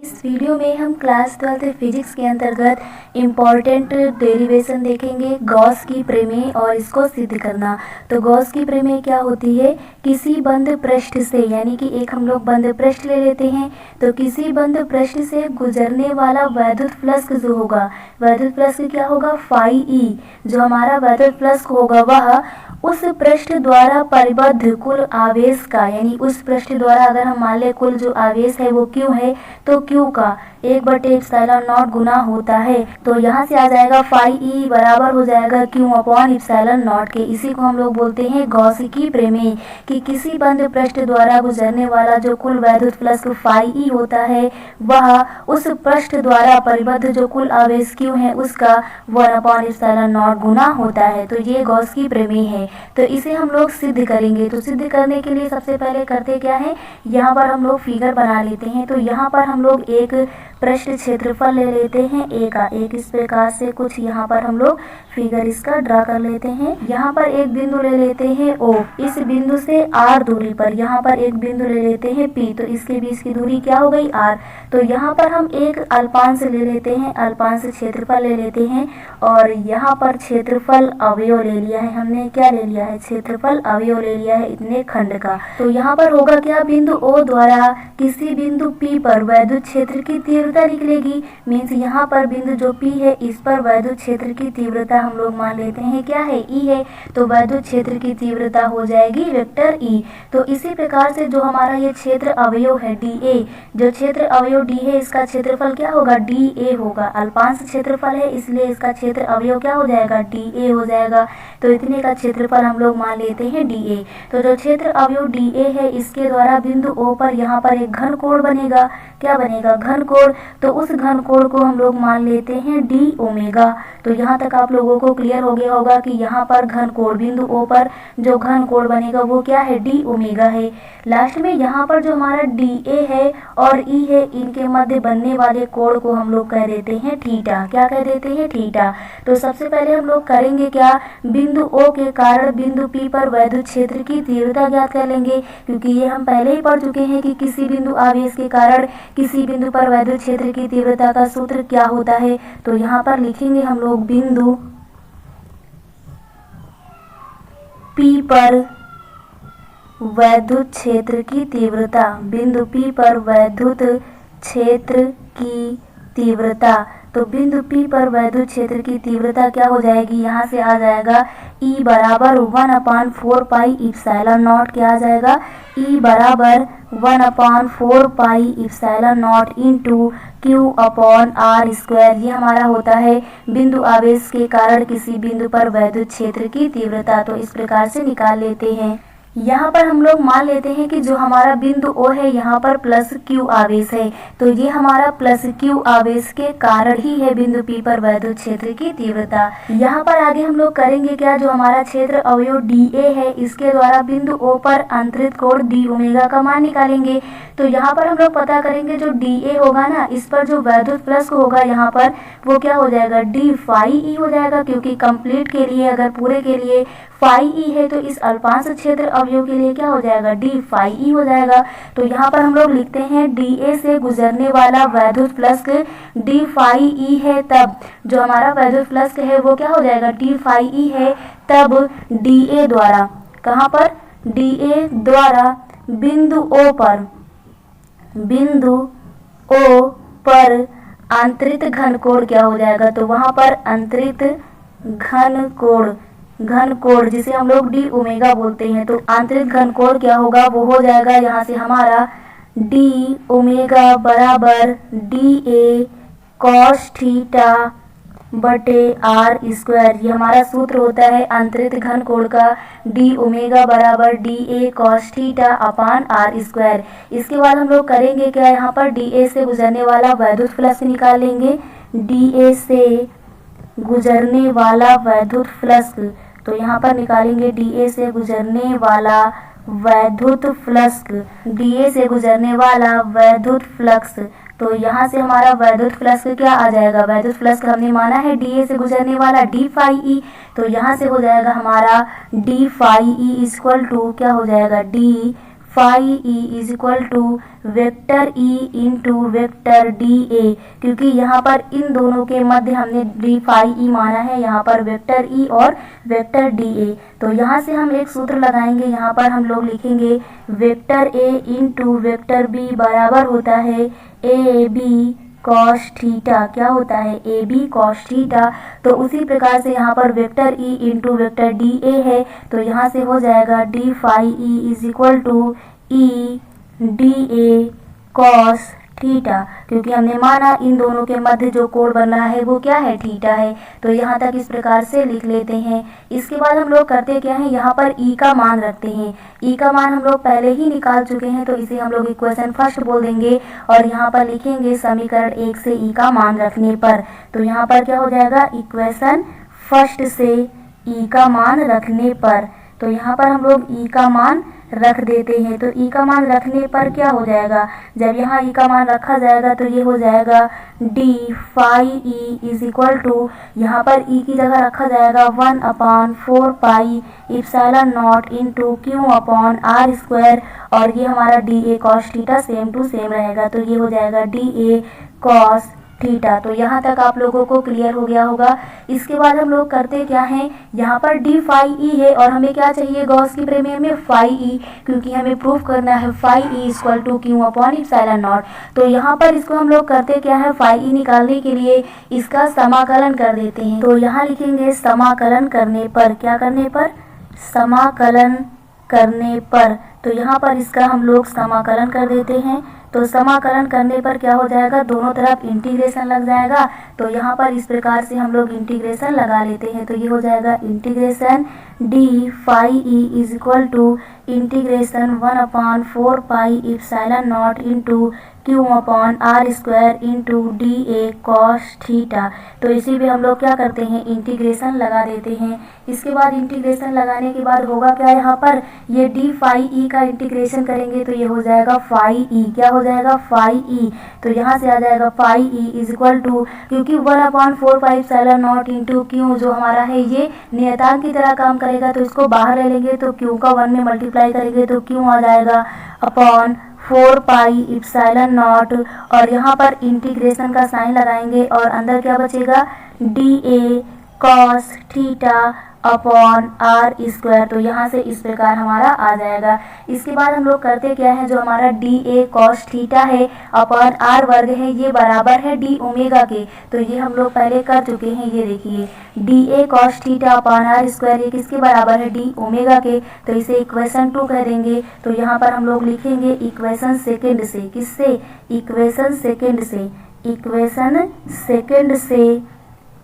इस वीडियो में हम क्लास 12 फिजिक्स के अंतर्गत इम्पॉर्टेंट डेरिवेशन देखेंगे गॉस की प्रमेय और इसको सिद्ध करना। तो गॉस की प्रमेय क्या होती है? किसी बंद पृष्ठ से, यानी कि एक हम लोग बंद पृष्ठ ले लेते हैं, तो किसी बंद पृष्ठ से गुजरने वाला वैद्युत फ्लक्स जो होगा, वैद्युत फ्लक्स क्या होगा? Phi E. जो हमारा वैद्युत फ्लक्स होगा वह उस पृष्ठ द्वारा परिबद्ध कुल आवेश का, यानी उस पृष्ठ द्वारा अगर हम मान ले कुल जो आवेश है वो क्यू है, तो क्यू का 1/ε0 गुना होता है। तो यहाँ से आ जाएगा फाई ई बराबर हो जाएगा Q/ε0 के। इसी को हम लोग बोलते हैं गॉस की प्रमेय, कि किसी बंद पृष्ठ द्वारा गुजरने वाला जो कुल वैद्युत फ्लक्स फाई ई होता है वह उस पृष्ठ द्वारा परिबद्ध जो कुल आवेश क्यू है उसका 1/ε0 गुना होता है। तो ये गॉस की प्रमेय है। तो इसे हम लोग सिद्ध करेंगे। तो सिद्ध करने के लिए सबसे पहले करते क्या है, यहाँ पर हम लोग फिगर बना लेते हैं। तो यहाँ पर हम लोग एक पृष्ठ क्षेत्रफल ले लेते हैं ए का। एक इस प्रकार से कुछ यहाँ पर हम लोग फिगर इसका ड्रा कर लेते हैं। यहाँ पर एक बिंदु ले लेते हैं ओ। इस बिंदु से आर दूरी पर यहाँ पर एक बिंदु ले लेते हैं पी। तो इसके बीच की दूरी क्या हो गई? आर। तो यहाँ पर हम एक अल्पांश ले लेते हैं, अल्पांश क्षेत्रफल ले लेते हैं, और यहाँ पर क्षेत्रफल अवयव ले लिया है हमने। क्या ले लिया है? क्षेत्रफल अवयव ले लिया है इतने खंड का। तो यहाँ पर होगा क्या? बिंदु ओ द्वारा किसी बिंदु पी पर वैद्युत क्षेत्र की तीव्रता निकलेगी। मीन्स यहाँ पर बिंदु जो पी है इस पर वैद्युत क्षेत्र की तीव्रता हम लोग मान लेते हैं क्या है? ई है। तो वैद्युत क्षेत्र की तीव्रता हो जाएगी वेक्टर ई। तो इसी प्रकार से जो हमारा ये क्षेत्र अवयव है डी ए, जो क्षेत्र अवयव डी है इसका क्षेत्रफल क्या होगा? डी ए होगा। अल्पांश क्षेत्रफल है इसलिए इसका क्षेत्र अवयव क्या हो जाएगा? डी ए हो जाएगा। तो इतने का क्षेत्रफल हम लोग मान लेते हैं डी ए। तो जो क्षेत्र अवयव डी ए है इसके द्वारा बिंदु ओ पर यहाँ पर एक घन कोण बनेगा। क्या बनेगा? घन कोण। तो उस घन कोण को हम लोग मान लेते हैं डी ओमेगा। तो यहाँ तक आप लोगों को क्लियर हो गया होगा कि यहाँ पर घन कोण, बिंदु ओ पर जो घन कोण बनेगा वो क्या है? डी ओमेगा है। लास्ट में यहाँ पर जो हमारा डी ए है और ई है, इनके मध्य बनने वाले कोण को हम लोग कह देते हैं थीटा। क्या कह देते हैं? थीटा। तो सबसे पहले हम लोग करेंगे क्या, बिंदु ओ के कारण बिंदु पी पर वैद्युत क्षेत्र की तीव्रता ज्ञात कर लेंगे, क्योंकि ये हम पहले ही पढ़ चुके हैं कि किसी बिंदु आवेश के कारण किसी बिंदु पर वैद्युत क्षेत्र की तीव्रता का सूत्र क्या होता है। तो यहाँ पर लिखेंगे हम लोग बिंदु पी पर वैद्युत क्षेत्र की तीव्रता, बिंदु पी पर वैद्युत क्षेत्र की तीव्रता। तो बिंदु पी पर वैद्युत क्षेत्र की तीव्रता क्या हो जाएगी? यहाँ से आ जाएगा E बराबर 1/4 पाई इप्सिलॉन नॉट। क्या आ जाएगा? E बराबर 1/4 pi epsilon naught into Q/r²। ये हमारा होता है बिंदु आवेश के कारण किसी बिंदु पर वैद्युत क्षेत्र की तीव्रता। तो इस प्रकार से निकाल लेते हैं। यहाँ पर हम लोग मान लेते हैं कि जो हमारा बिंदु O है यहाँ पर प्लस Q आवेश है। तो ये हमारा प्लस Q आवेश के कारण ही है बिंदु P पर वैद्युत क्षेत्र की तीव्रता। यहाँ पर आगे हम लोग करेंगे क्या, जो हमारा क्षेत्र अवयव DA है इसके द्वारा बिंदु O पर अंतरित कोण डी ओमेगा का मान निकालेंगे। तो यहाँ पर हम लोग पता करेंगे जो DA होगा ना, इस पर जो वैद्युत फ्लक्स होगा यहाँ पर वो क्या हो जाएगा? डी फाई ई हो जाएगा, क्योंकि कंप्लीट के लिए अगर पूरे के लिए फाई ई है तो इस अल्पांश क्षेत्र अवयव के लिए क्या हो जाएगा? डी फाई ई हो जाएगा। तो यहाँ पर हम लोग लिखते हैं डी ए से गुजरने वाला वैद्युत फ्लक्स डी फाई ई है, तब जो हमारा वैद्युत फ्लक्स है वो क्या हो जाएगा? डी फाई ई है। तब डी ए द्वारा, कहाँ पर? डी ए द्वारा बिंदु ओ पर आंतरिक घन कोण क्या हो जाएगा? तो वहां पर आंतरिक घन कोण जिसे हम लोग डी ओमेगा बोलते हैं। तो आंतरिक घन कोण क्या होगा? वो हो जाएगा यहाँ से हमारा डी ओमेगा बराबर डी ए कॉस थीटा बटे r²। ये हमारा सूत्र होता है आंतरिक घन कोण का, डी ओमेगा बराबर D A cos theta upon r²। इसके बाद हम लोग करेंगे क्या, यहाँ पर डी ए से गुजरने वाला वैद्युत फ्लक्स निकाल लेंगे। डी ए से गुजरने वाला वैद्युत फ्लक्स, तो यहाँ पर निकालेंगे डी ए से गुजरने वाला वैद्युत फ्लक्स, डी ए से गुजरने वाला वैद्युत फ्लक्स। तो यहाँ से हमारा वैद्युत फ्लक्स क्या आ जाएगा? वैद्युत फ्लक्स हमने माना है डी ए से गुजरने वाला डी फाई ई। तो यहाँ से हो जाएगा हमारा d phi E equal to क्या हो जाएगा? D phi E is equal to vector E into vector d A, क्योंकि यहाँ पर इन दोनों के मध्य हमने डी फाई ई माना है, यहाँ पर वेक्टर ई और वेक्टर डी ए। तो यहाँ से हम एक सूत्र लगाएंगे, यहाँ पर हम लोग लिखेंगे vector A into vector B बराबर होता है ए बी कॉस थीटा। क्या होता है? A B cos theta. तो उसी प्रकार से यहाँ पर vector E into vector d A है, तो यहाँ से हो जाएगा D phi E is equal to E d A cos theta, क्योंकि हमने माना इन दोनों के मध्य जो कोण बन रहा है वो क्या है? थीटा है। तो यहाँ तक इस प्रकार से लिख लेते हैं। इसके बाद हम लोग करते क्या है, यहाँ पर ई का मान रखते हैं। ई का मान हम लोग पहले ही निकाल चुके हैं, तो इसे हम लोग इक्वेशन फर्स्ट बोल देंगे और यहाँ पर लिखेंगे समीकरण 1 से ई का मान रखने पर। तो यहाँ पर क्या हो जाएगा? इक्वेशन फर्स्ट से ई का मान रखने पर। तो यहाँ पर हम लोग ई का मान रख देते हैं। तो ई का मान रखने पर क्या हो जाएगा? जब यहाँ ई का मान रखा जाएगा तो ये हो जाएगा D phi E is equal to, यहाँ पर ई की जगह रखा जाएगा 1/4 pi epsilon naught into Q upon R square, और ये हमारा D A cos theta same to same रहेगा। तो ये हो जाएगा डी ए कॉस थीटा। तो यहाँ तक आप लोगों को क्लियर हो गया होगा। इसके बाद हम लोग करते क्या हैं, यहाँ पर डी फाई ई है और हमें क्या चाहिए गॉस की प्रमेय में? फाई ई, क्योंकि हमें प्रूफ करना है phi E equal to Q upon epsilon naught. तो यहाँ पर इसको हम लोग करते क्या है, फाई ई निकालने के लिए इसका समाकलन कर देते हैं। तो यहाँ लिखेंगे समाकलन करने पर, क्या करने पर? समाकलन करने पर। तो यहाँ पर इसका हम लोग समाकलन कर देते हैं। तो समाकलन करने पर क्या हो जाएगा? दोनों तरफ इंटीग्रेशन लग जाएगा। तो यहाँ पर इस प्रकार से हम लोग इंटीग्रेशन लगा लेते हैं। तो ये हो जाएगा integration d phi E is equal to integration 1/4 pi epsilon naught into Q upon R square into d A cos theta. तो इसी पे हम लोग क्या करते हैं, इंटीग्रेशन लगा देते हैं। इसके बाद इंटीग्रेशन लगाने के बाद होगा क्या, यहाँ पर ये डी फाई ई का इंटीग्रेशन करेंगे तो ये हो जाएगा फाई ई। क्या हो जाएगा? Phi E. तो यहाँ से आ जाएगा phi E is equal to, क्योंकि 1/4 pi epsilon naught into Q जो हमारा है ये नियतांक की तरह काम करेगा, तो इसको बाहर ले लेंगे तो क्यू का 1 में मल्टीप्लाई करेंगे तो क्यू आ जाएगा अपॉन 4 पाई इप्सिलॉन नॉट, और यहाँ पर इंटीग्रेशन का साइन लगाएंगे और अंदर क्या बचेगा? D A cos theta upon R square. तो यहाँ से इस प्रकार हमारा आ जाएगा। इसके बाद हम लोग करते क्या है, जो हमारा डी ए कॉस थीटा है अपॉन आर वर्ग है ये बराबर है डी ओमेगा के। तो ये हम लोग पहले कर चुके हैं। ये देखिए d A cos theta upon R square ये किसके बराबर है? डी ओमेगा के। तो इसे इक्वेशन 2 कह देंगे। तो यहाँ पर हम लोग लिखेंगे इक्वेशन सेकेंड से। किससे? इक्वेशन सेकेंड से। इक्वेशन सेकेंड से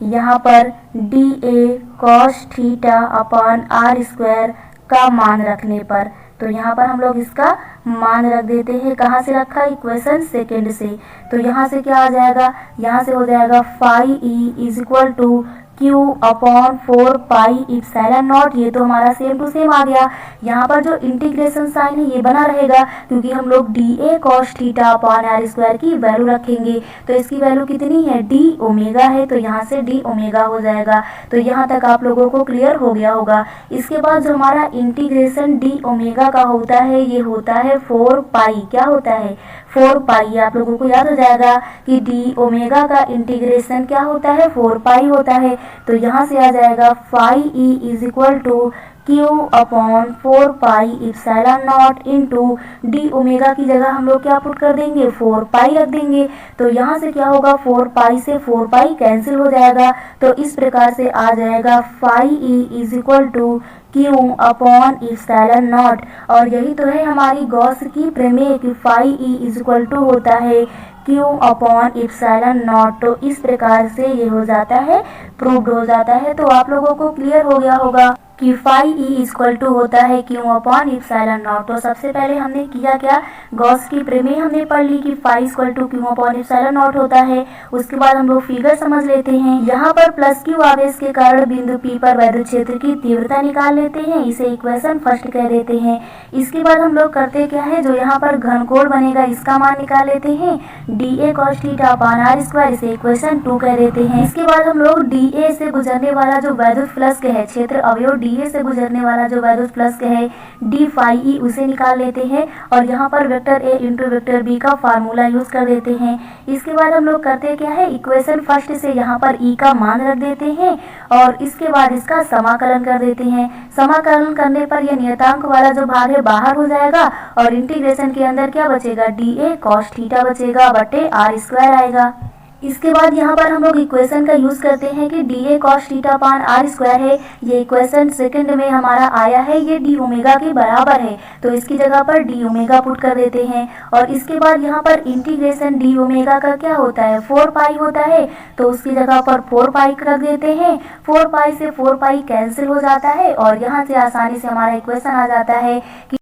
यहाँ पर d A cos theta upon R square का मान रखने पर। तो यहाँ पर हम लोग इसका मान रख देते हैं। कहाँ से रखा? इक्वेशन सेकेंड से। तो यहाँ से क्या आ जाएगा? यहाँ से हो जाएगा phi E is equal to Q upon 4 pi epsilon naught. ये तो हमारा सेम टू सेम आ गया। यहाँ पर जो इंटीग्रेशन साइन है ये बना रहेगा, क्योंकि हम लोग d A cos theta upon R square की वैल्यू रखेंगे। तो इसकी वैल्यू कितनी है? डी ओमेगा है। तो यहाँ से डी ओमेगा हो जाएगा। तो यहाँ तक आप लोगों को क्लियर हो गया होगा। इसके बाद जो हमारा इंटीग्रेशन डी ओमेगा का होता है ये होता है 4 पाई। क्या होता है? 4 पाई। आप लोगों को याद हो जाएगा कि डी ओमेगा का इंटीग्रेशन क्या होता है? 4 पाई होता है। तो यहाँ से आ जाएगा phi E is equal to Q upon 4 pi epsilon naught into d omega की जगह हम लोग क्या पुट कर देंगे? 4 पाई रख देंगे। तो यहाँ से क्या होगा? 4 पाई से 4 पाई कैंसिल हो जाएगा। तो इस प्रकार से आ जाएगा phi E is equal to Q upon epsilon naught. और यही तो है हमारी गॉस की प्रमेय कि phi E is equal to होता है क्यू अपॉन इप्सिलॉन नॉट। तो इस प्रकार से ये हो जाता है, प्रूव्ड हो जाता है। तो आप लोगों को क्लियर हो गया होगा कि फाई ई इक्वल टू होता है क्यू अपॉन इप्सिलॉन नॉट। तो सबसे पहले हमने किया क्या, गॉस की प्रमेय हमने पढ़ ली कि phi equal to Q upon epsilon naught होता है। उसके बाद हम लोग फिगर समझ लेते हैं। यहाँ पर प्लस क्यू आवेश के कारण बिंदु पी पर वैद्युत क्षेत्र की तीव्रता निकाल लेते हैं, इसे इक्वेशन फर्स्ट कह देते हैं। इसके बाद हम लोग करते क्या है, जो यहाँ पर घनकोण बनेगा इसका मान निकाल लेते हैं, d A cos theta upon R square, इसे इक्वेशन 2 कह देते हैं। इसके बाद हम लोग डी ए से गुजरने वाला जो वैद्युत फ्लक्स है क्षेत्र अवयव डी DA से गुजरने वाला जो वैद्युत फ्लक्स है d phi e उसे निकाल लेते हैं और यहाँ पर vector A into vector B का फार्मूला यूज कर देते हैं। इसके बाद हम लोग करते क्या है, इक्वेशन फर्स्ट से यहाँ पर E का मान रख देते हैं और इसके बाद इसका समाकलन कर देते हैं। समाकलन करने पर यह नियतांक वाला जो भाग है बाहर हो जाएगा और इंटीग्रेशन के अंदर क्या बचेगा, dA cos थीटा बचेगा बटे r स्क्वायर आएगा। इसके बाद यहाँ पर हम लोग इक्वेशन का यूज करते हैं कि dA cos theta upon r square है, ये इक्वेशन सेकंड में हमारा आया है, ये d ओमेगा के बराबर है, तो इसकी जगह पर d ओमेगा पुट कर देते हैं। और इसके बाद यहाँ पर इंटीग्रेशन d ओमेगा का क्या होता है, 4 पाई होता है, तो उसकी जगह पर 4 पाई रख देते हैं। 4 पाई से 4 पाई कैंसिल हो जाता है और यहाँ से आसानी से हमारा इक्वेशन आ जाता है कि